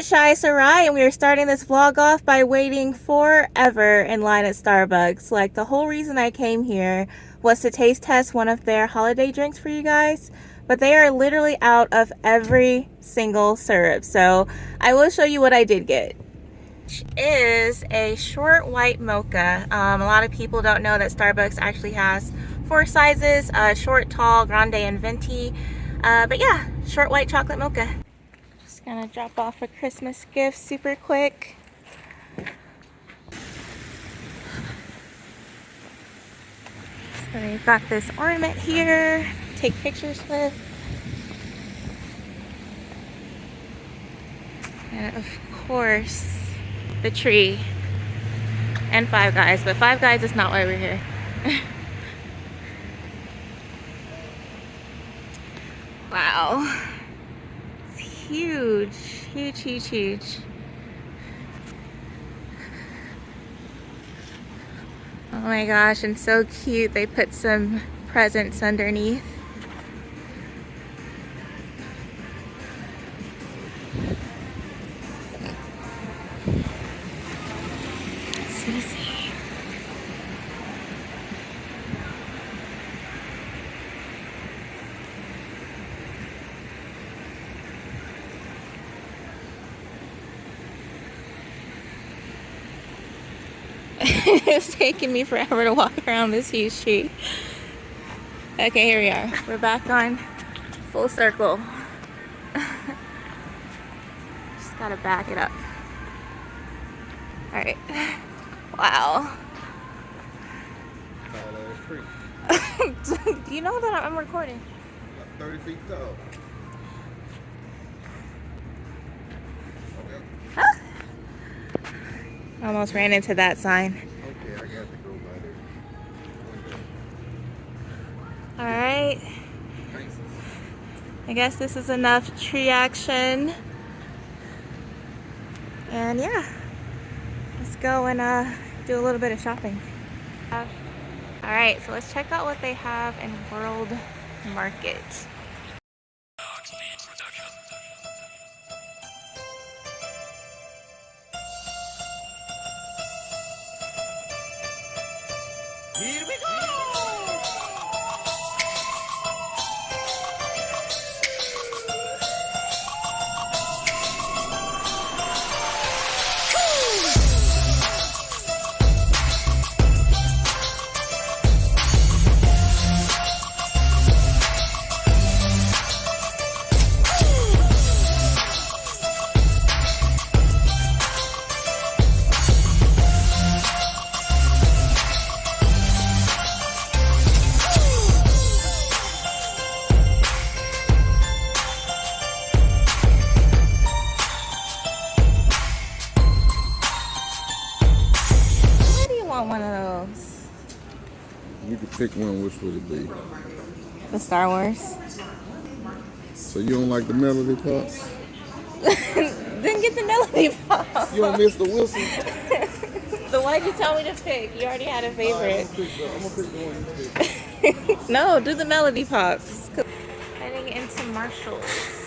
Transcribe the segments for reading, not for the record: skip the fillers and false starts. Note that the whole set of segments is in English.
Shy Sarai, and we are starting this vlog off by waiting forever in line at Starbucks. Like, the whole reason I came here was to taste test one of their holiday drinks for you guys, but they are literally out of every single syrup. So I will show you what I did get. Which is a short white mocha. A lot of people don't know that Starbucks actually has 4 sizes, short, tall, grande, and venti. But yeah, short white chocolate mocha. Just gonna drop off a Christmas gift super quick. So we've got this ornament here, take pictures with. And of course, the tree. And Five Guys, but Five Guys is not why we're here. Wow. It's huge, huge, huge, huge. Oh my gosh, and so cute. They put some presents underneath. It's easy. It's taking me forever to walk around this huge tree. Okay, here we are. We're back on full circle. Just gotta back it up. Alright. Wow. Do you know that I'm recording? 30 feet tall. Huh? Almost ran into that sign. Okay, I got to go by there. Alright. Thanks. I guess this is enough tree action. And yeah, let's go and do a little bit of shopping. Alright, so let's check out what they have in World Market. Here we go! One of those. You could pick one, which would it be? The Star Wars. So you don't like the Melody Pops? Then get the Melody Pop. You don't miss the Wilson? So why'd you tell me to pick? You already had a favorite. I'm gonna pick the one you pick. No, do the Melody Pops. Heading into Marshall's.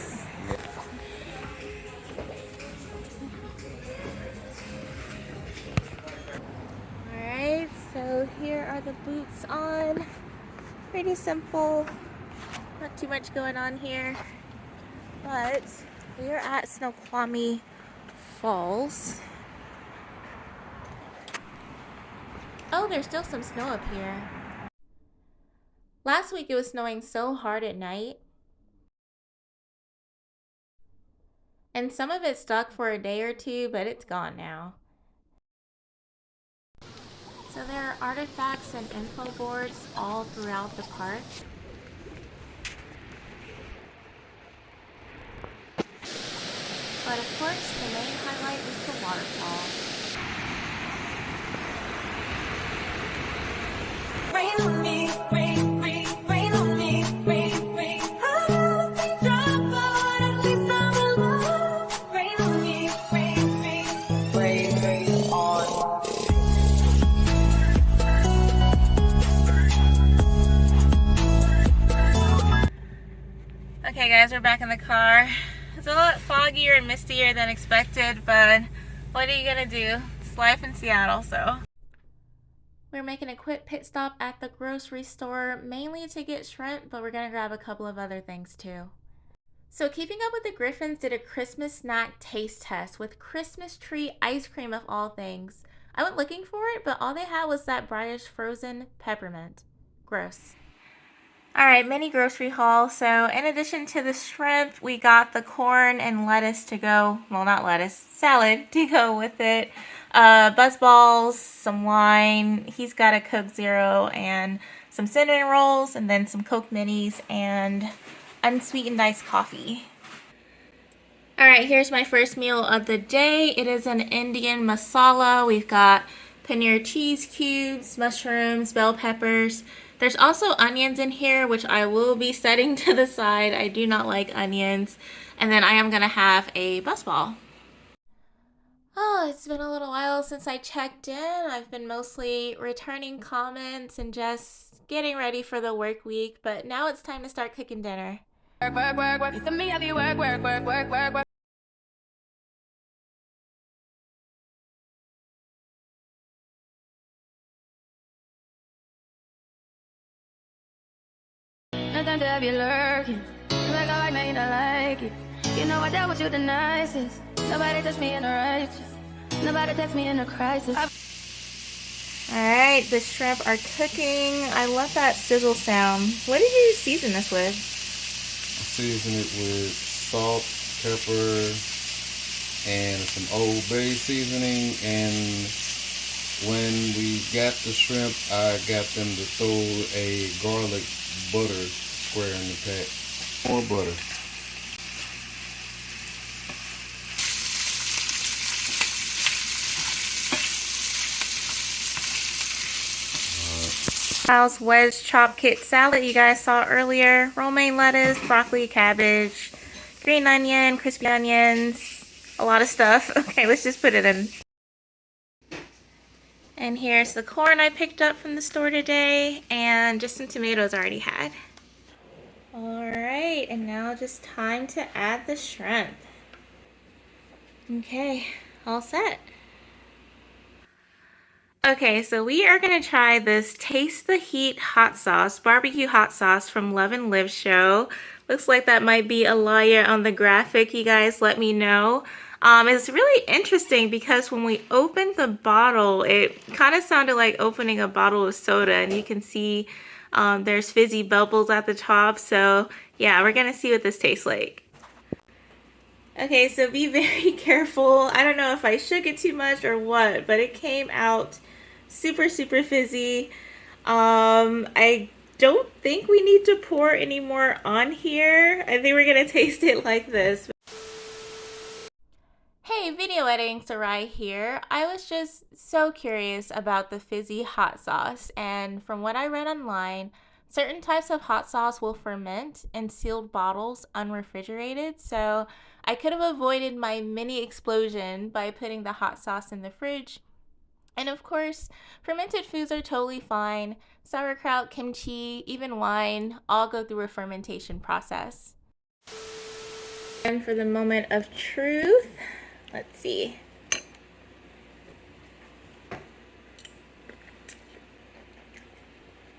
Alright, so here are the boots on. Pretty simple. Not too much going on here. But we are at Snoqualmie Falls. Oh, there's still some snow up here. Last week it was snowing so hard at night. And some of it stuck for a day or two, but it's gone now. So there are artifacts and info boards all throughout the park. But of course, the main highlight is the waterfall. Rain on me, rain, rain, rain on me, rain, rain. I don't think drop, but at least I'm alone. Rain on me, rain, rain, rain, rain on. Okay guys, we're back in the car. It's a lot foggier and mistier than expected, but what are you gonna do? It's life in Seattle, so. We're making a quick pit stop at the grocery store, mainly to get shrimp, but we're gonna grab a couple of other things too. So Keeping Up with the Griffins did a Christmas snack taste test with Christmas tree ice cream of all things. I went looking for it, but all they had was that British frozen peppermint. Gross. Alright, mini grocery haul. So in addition to the shrimp, we got the corn and lettuce to go, well, not lettuce, salad to go with it. Buzz balls, some wine, he's got a Coke Zero, and some cinnamon rolls, and then some Coke Minis, and unsweetened iced coffee. Alright, here's my first meal of the day. It is an Indian masala. We've got paneer cheese cubes, mushrooms, bell peppers. There's also onions in here, which I will be setting to the side. I do not like onions. And then I am going to have a buzzball. Oh, it's been a little while since I checked in. I've been mostly returning comments and just getting ready for the work week. But now it's time to start cooking dinner. Work, work, work, work. It's me, I be work, work, work, work, work, work. Nothing to have you lurking. Like I like, now you don't like it. You know I dealt with you the nicest. Nobody touched me in a righteous. Nobody text me in a crisis. Alright, the shrimp are cooking. I love that sizzle sound. What did you season this with? Season it with salt, pepper, and some Old Bay seasoning. And when we got the shrimp, I got them to throw a garlic butter square in the pack. More butter. Kyle's wedge chop kit salad you guys saw earlier. Romaine lettuce, broccoli, cabbage, green onion, crispy onions, a lot of stuff. Okay, let's just put it in. And here's the corn I picked up from the store today, and just some tomatoes I already had. Alright, and now just time to add the shrimp. Okay, all set. Okay, so we are going to try this Taste the Heat hot sauce, barbecue hot sauce from Love and Live show. Looks like that might be a liar on the graphic. You guys let me know. It's really interesting because when we opened the bottle, it kind of sounded like opening a bottle of soda, and you can see there's fizzy bubbles at the top. So yeah, we're going to see what this tastes like. Okay, so be very careful. I don't know if I shook it too much or what, but it came out super fizzy. I don't think we need to pour any more on here. I think we're gonna taste it like this. Hey, video editing Sarai here. I was just so curious about the fizzy hot sauce, and from what I read online, certain types of hot sauce will ferment in sealed bottles unrefrigerated, so I could have avoided my mini explosion by putting the hot sauce in the fridge. And of course, fermented foods are totally fine. Sauerkraut, kimchi, even wine all go through a fermentation process. And for the moment of truth, let's see.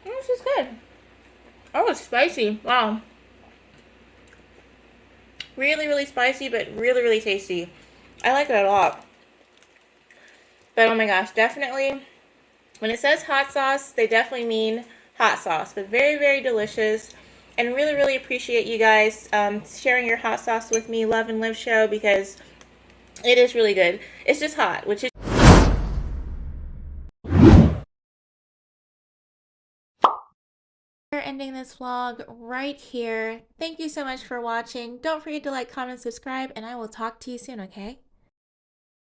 This is good. Oh, it's spicy. Wow. Really spicy, but really tasty. I like it a lot. But oh my gosh, definitely, when it says hot sauce, they definitely mean hot sauce. But very delicious. And really appreciate you guys sharing your hot sauce with me, Love and Live show, because it is really good. It's just hot, which is... We're ending this vlog right here. Thank you so much for watching. Don't forget to like, comment, subscribe, and I will talk to you soon, okay?